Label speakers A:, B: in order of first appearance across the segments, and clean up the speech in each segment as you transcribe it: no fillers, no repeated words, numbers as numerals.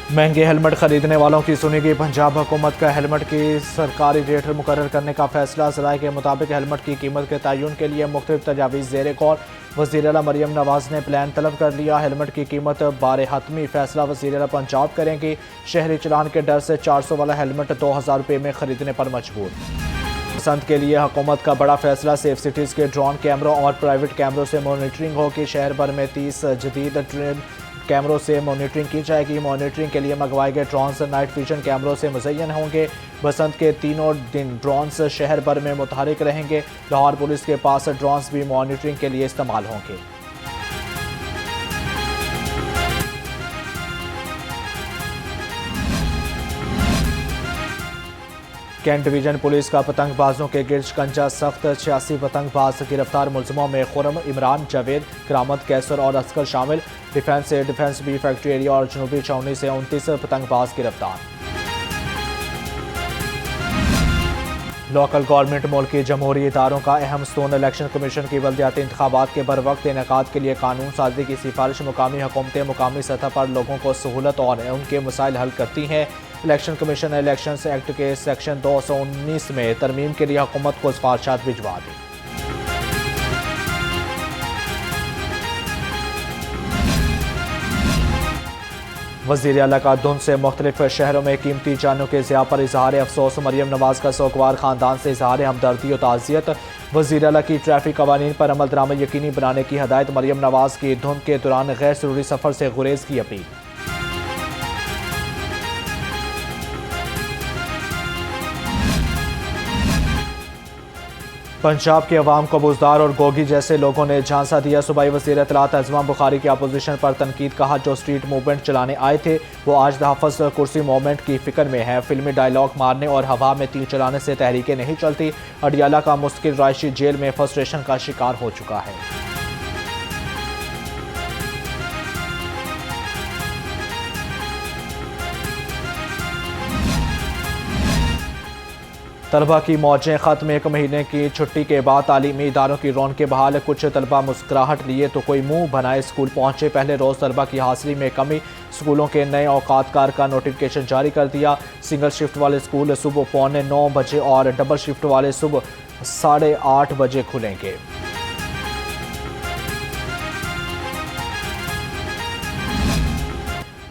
A: महंगे हेलमेट खरीदने वालों की सुनी गई पंजाब हुकूमत का हेलमेट की सरकारी रेट मुकर्रर करने का फैसला। ज़राए के मुताबिक हेलमेट की कीमत के तयन के लिए मुख्तलिफ तजावीज़ ज़ेर गौर। वज़ीर आला मरियम नवाज़ ने प्लान तलब कर लिया। हेलमेट की कीमत बारे हतमी फैसला वज़ीर आला पंजाब करेंगी। शहरी चलान के डर से 400 वाला हेलमेट 2000 रुपये में खरीदने पर मजबूर। बसंत के लिए हुकूमत का बड़ा फैसला। सेफ सिटीज़ के ड्रोन कैमरों और प्राइवेट कैमरों से मॉनिटरिंग होगी। शहर भर में 30 जदीद ट्रेन कैमरों से मॉनिटरिंग की जाएगी। मॉनिटरिंग के लिए मंगवाए गए ड्रोन्स नाइट विजन कैमरों से मुज़य्यन होंगे। बसंत के तीनों दिन ड्रोन्स शहर भर में मुतहरिक रहेंगे। लाहौर पुलिस के पास ड्रोन्स भी मॉनिटरिंग के लिए इस्तेमाल होंगे। कैंट डिवीजन पुलिस का पतंगबाजों के गिरज कंजा सख्त। 86 पतंगबाज गिरफ्तार। मुलजमों में खुरम, इमरान, जावेद, करामत, कैसर और असकर शामिल। डिफेंस से डिफेंस बी फैक्ट्री एरिया और जनूबी छावनी से 29 पतंगबाज गिरफ्तार। लोकल गवर्नमेंट मुल्क की जमहूरी इदारों का अहम स्तून। इलेक्शन कमीशन की बल्दियाती इंतखाबात के बर वक्त इनेकाद के लिए कानून साजी की सिफारिश। मुकामी हुकूमतें मुकामी सतह पर लोगों को सहूलत और उनके मसाइल हल करती हैं। इलेक्शन कमीशन ने इलेक्शन एक्ट के सेक्शन 219 में तरमीम के लिए हुकूमत को सिफारिशात भिजवा दी। वज़ीर आला का धुंध से मुख्तलिफ शहरों में कीमती जानों के ज़िया पर इजहार अफसोस। मरियम नवाज़ का सोगवार ख़ानदान से इजहार हमदर्दी और ताज़ियत। वज़ीर आला की ट्रैफिक कवानीन पर अमल दरामद यकीनी बनाने की हदायत। मरियम नवाज़ की धुंध के दौरान गैर ज़रूरी सफ़र से गुरेज की अपील। पंजाब के अवाम को बुजदार और गोगी जैसे लोगों ने झांसा दिया। सूबाई वज़ीर इत्तलात अज़मा बुखारी की अपोजिशन पर तनकीद। कहा जो स्ट्रीट मूवमेंट चलाने आए थे वो आज तहफ़्फ़ुज़ कुर्सी मूवमेंट की फ़िक्र में है। फिल्मी डायलॉग मारने और हवा में तीर चलाने से तहरीकें नहीं चलती। अडियाला का मुस्तकिल रायशी जेल में फ्रस्ट्रेशन का शिकार हो चुका है। तलबा की मौजें ख़त्म। 1 महीने की छुट्टी के बाद तालीमी इदारों की रौनकें बहाल। कुछ तलबा मुस्कुराहट लिए तो कोई मुंह बनाए स्कूल पहुंचे। पहले रोज़ तलबा की हाजिरी में कमी। स्कूलों के नए औकात कार का नोटिफिकेशन जारी कर दिया। सिंगल शिफ्ट वाले स्कूल सुबह 8:45 बजे और डबल शिफ्ट वाले सुबह 8:30 बजे खुलेंगे।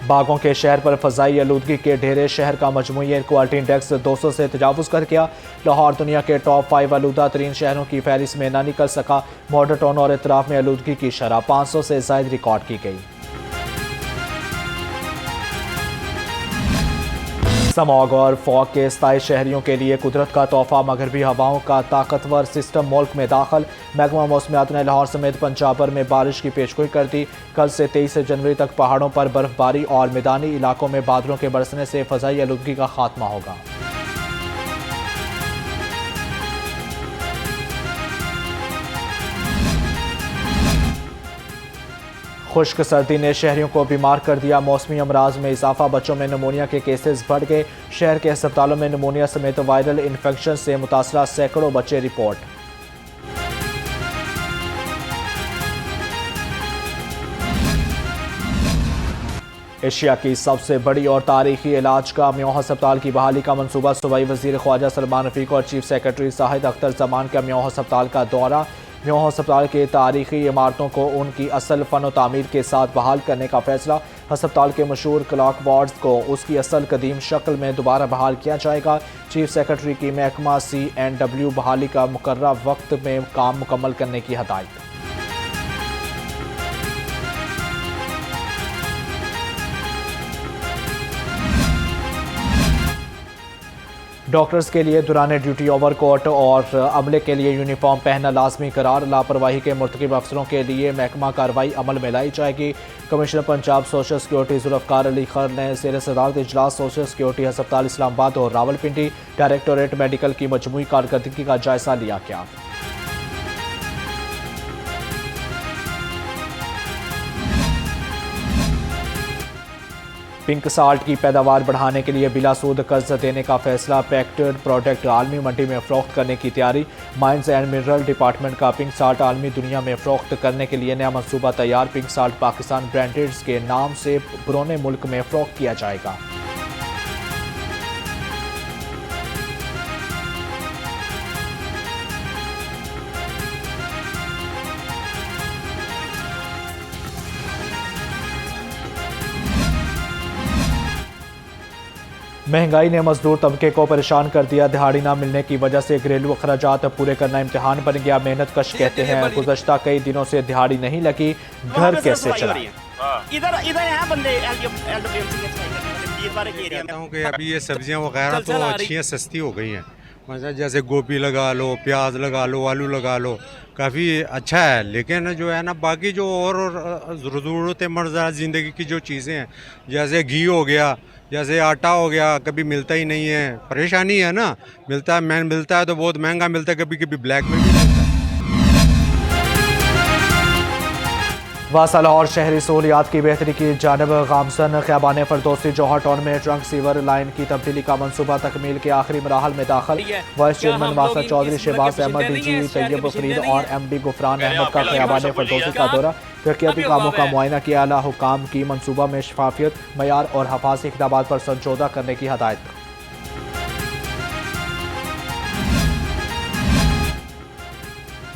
A: बागों के शहर पर फ़ज़ाई आलूदगी के ढेरे। शहर का मजमूई एयर क्वालिटी इंडेक्स 200 से तजावुज़ कर गया। लाहौर दुनिया के टॉप 5 आलूदा तरीन शहरों की फहरिस्त में न निकल सका। मॉडल टाउन और इतराफ़ में आलूदगी की शरह 500 से ज़ायद रिकॉर्ड की गई। स्मॉग और फॉग के स्थायी शहरियों के लिए कुदरत का तोहफा। मगरबी हवाओं का ताकतवर सिस्टम मुल्क में दाखिल। महकमा मौसमियात ने लाहौर समेत पंजाब भर में बारिश की पेशगोई कर दी। कल से 23 जनवरी तक पहाड़ों पर बर्फबारी और मैदानी इलाकों में बादलों के बरसने से फ़ज़ाई आलूदगी का खात्मा होगा। खुश्क सर्दी ने शहरियों को बीमार कर दिया। मौसमी अमराज में इजाफा। बच्चों में नमूनिया के केसेस बढ़ गए। शहर के अस्पतालों में नमूनिया समेत वायरल इन्फेक्शन से मुतासरा सैकड़ों बच्चे रिपोर्ट। एशिया की सबसे बड़ी और तारीखी इलाज का म्योह अस्पताल की बहाली का मंसूबा। सूबाई वजीर ख्वाजा सलमान रफीक और चीफ सेक्रेटरी साहिद अख्तर जमान का म्योह अस्पताल का दौरा। म्योह अस्पताल के तारीखी इमारतों को उनकी असल फ़न तामीर के साथ बहाल करने का फैसला। अस्पताल के मशहूर क्लॉक वार्ड्स को उसकी असल कदीम शक्ल में दोबारा बहाल किया जाएगा। चीफ सेक्रेटरी की महकमा CNW बहाली का मुकर्ररा वक्त में काम मुकम्मल करने की हदायत। डॉक्टर्स के लिए दौरान ड्यूटी ओवरकोट और अमले के लिए यूनिफॉर्म पहनना लाजमी करार। लापरवाही के मुर्तकिब अफसरों के लिए महकमा कार्रवाई अमल में लाई जाएगी। Commissioner Punjab social security Zulfiqar Ali खर ने ज़ेर सदारत इजलास सोशल सिक्योरिटी अस्पताल इस्लामाबाद और रावलपिंडी डायरेक्टोरेट मेडिकल की मजमूई कारकर्दगी का जायजा लिया। क्या पिंक साल्ट की पैदावार बढ़ाने के लिए बिलासूद कर्ज देने का फैसला। पैक्ड प्रोडक्ट आलमी मंडी में फ़रोख्त करने की तैयारी। माइंस एंड मिनरल डिपार्टमेंट का पिंक साल्ट आलमी दुनिया में फ़रोख्त करने के लिए नया मंसूबा तैयार। पिंक साल्ट पाकिस्तान ब्रांडेड्स के नाम से बैरून मुल्क में फ़रोख्त किया जाएगा। महंगाई ने मजदूर तबके को परेशान कर दिया। दिहाड़ी न मिलने की वजह से घरेलू अखराजात पूरे करना इम्तिहान बन गया। मेहनत कश कहते हैं गुज़श्ता कई दिनों से दिहाड़ी नहीं लगी, घर कैसे चला।
B: इधर यहाँ बंदे
C: कि अभी ये सब्जियां वगैरह तो अच्छी हैं, सस्ती हो गई हैं। मतलब जैसे गोभी लगा लो, प्याज लगा लो, आलू लगा लो, काफ़ी अच्छा है। लेकिन जो है ना बाकी जो और ज़रूरत ज़िंदगी की जो चीज़ें हैं, जैसे घी हो गया, जैसे आटा हो गया, कभी मिलता ही नहीं है। परेशानी है ना, मिलता है तो बहुत महंगा मिलता है, कभी कभी ब्लैक में भी मिलता है।
A: वासा लाहौर शहरी सहूलियात की बेहतरी की जानब गामसन। ख़याबान फरदौसी जौहर टाउन में ट्रंक सीवर लाइन की तब्दीली का मनसूबा तकमील के आखिरी मराहल में दाखिल। वाइस चेयरमैन वासा चौधरी, शहबाज अहमद, डीजी तैयब फरीद और MD गुफरान अहमद का ख़याबान फरदौसी का दौरा। तरक्याती कामों का मुआयना किया। आला हुकाम की मनसूबा में शफाफियत, मयार और हफाजी इक़दामात पर संशोधन करने की हदायत।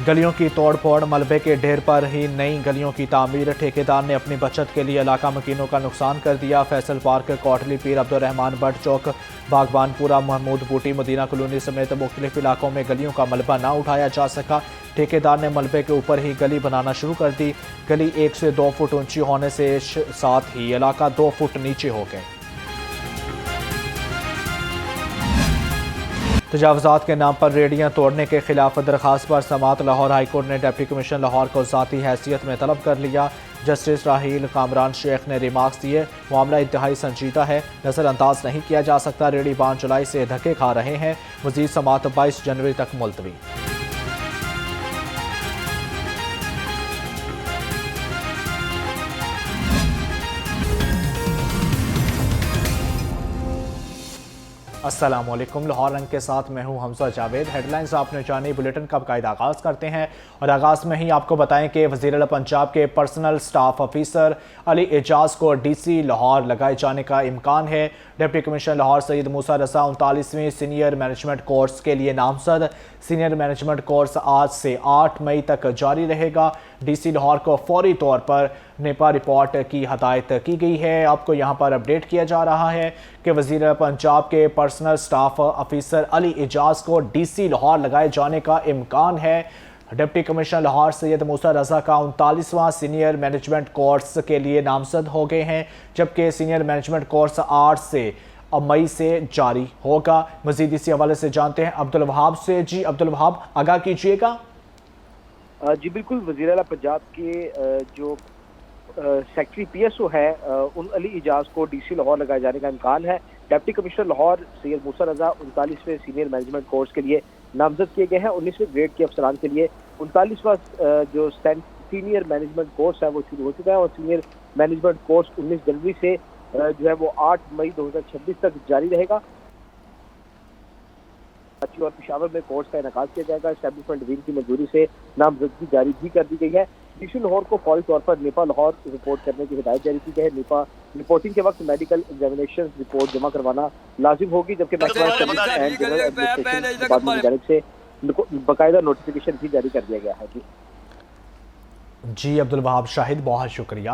A: गलियों की तोड़ फोड़, मलबे के ढेर पर ही नई गलियों की तामीर। ठेकेदार ने अपनी बचत के लिए इलाका मकीनों का नुकसान कर दिया। फैसल पार्क, कोटली, पीर अब्दुर्रहमान भट्ट चौक, बागबानपुरा, महमूद बूटी, मदीना कॉलोनी समेत मुख्तलिफ इलाकों में गलियों का मलबा ना उठाया जा सका। ठेकेदार ने मलबे के ऊपर ही गली बनाना शुरू कर दी। गली 1 से 2 फुट ऊंची होने से साथ ही इलाका 2 फुट नीचे हो गए। तजावुज़ात के नाम पर रेडियां तोड़ने के खिलाफ दरखास्त पर समात। लाहौर हाईकोर्ट ने डिप्टी कमिश्नर लाहौर को ज़ाती हैसियत में तलब कर लिया। जस्टिस राहील कामरान शेख ने रिमार्क्स दिए, मामला इंतहाई संजीदा है, नज़रअंदाज नहीं किया जा सकता। रेडी 5 जुलाई से धक्के खा रहे हैं। मज़ीद समात 22 जनवरी तक मुलतवी। अस्सलामुअलैकुम। लाहौर रंग के साथ मैं हूं हमजा जावेद। हेडलाइंस आपने जानी, बुलेटिन का बाकायदा आगाज़ करते हैं और आगाज़ में ही आपको बताएं कि वज़ीर आला पंजाब के personal staff officer Ali Ejaz को DC लाहौर लगाए जाने का इम्कान है। डिप्टी कमिश्नर लाहौर सैयद मूसा रज़ा 39वें सीनियर मैनेजमेंट कोर्स के लिए नामजद। सीनियर मैनेजमेंट कोर्स आज से 8 मई तक जारी रहेगा। DC लाहौर को फौरी तौर पर नेपा रिपोर्ट की हदायत की गई है। आपको यहाँ पर अपडेट किया जा रहा है कि वज़ीर पंजाब के personal staff officer Ali Ejaz को DC लाहौर लगाए जाने का इम्कान है। डिप्टी कमिश्नर लाहौर सैयद मूसा रज़ा का 39वां सीनियर मैनेजमेंट कोर्स के लिए नामजद हो गए हैं, जबकि सीनियर मैनेजमेंट कोर्स 8 मई से जारी होगा। मज़ीद इसी हवाले से जानते हैं अब्दुल वहाब से। जी अब्दुल वहाब, आगाह कीजिएगा।
D: जी बिल्कुल, वज़ीर आला पंजाब के जो सेक्रेटरी PSO है उन अली एजाज को DC लाहौर लगाए जाने का इम्कान है। डिप्टी कमिश्नर लाहौर सैयद मूसा रज़ा 39वें सीनियर मैनेजमेंट कोर्स के लिए नामजद किए गए हैं। 19वें ग्रेड के अफसरान के लिए 39वां जो सीनियर मैनेजमेंट कोर्स है वो शुरू हो चुका है और सीनियर मैनेजमेंट कोर्स 19 जनवरी से जो है वो 8 मई 2026 तक जारी रहेगा। कराची और पेशावर में कोर्स का इनेकाद किया जाएगा। एस्टैब्लिशमेंट विंग की मंजूरी से नामजदगी जारी भी कर दी गई है। DC लाहौर को फौरी तौर पर नेपा लाहौर रिपोर्ट करने की हिदायत जारी की गई है। नेपा रिपोर्टिंग के वक्त मेडिकल एग्जामिनेशन रिपोर्ट जमा करवाना लाजिम होगी, जबकि जानिब से बाकायदा नोटिफिकेशन भी जारी कर दिया गया है। जी
A: अब्दुल वहाब शाहिद, बहुत शुक्रिया।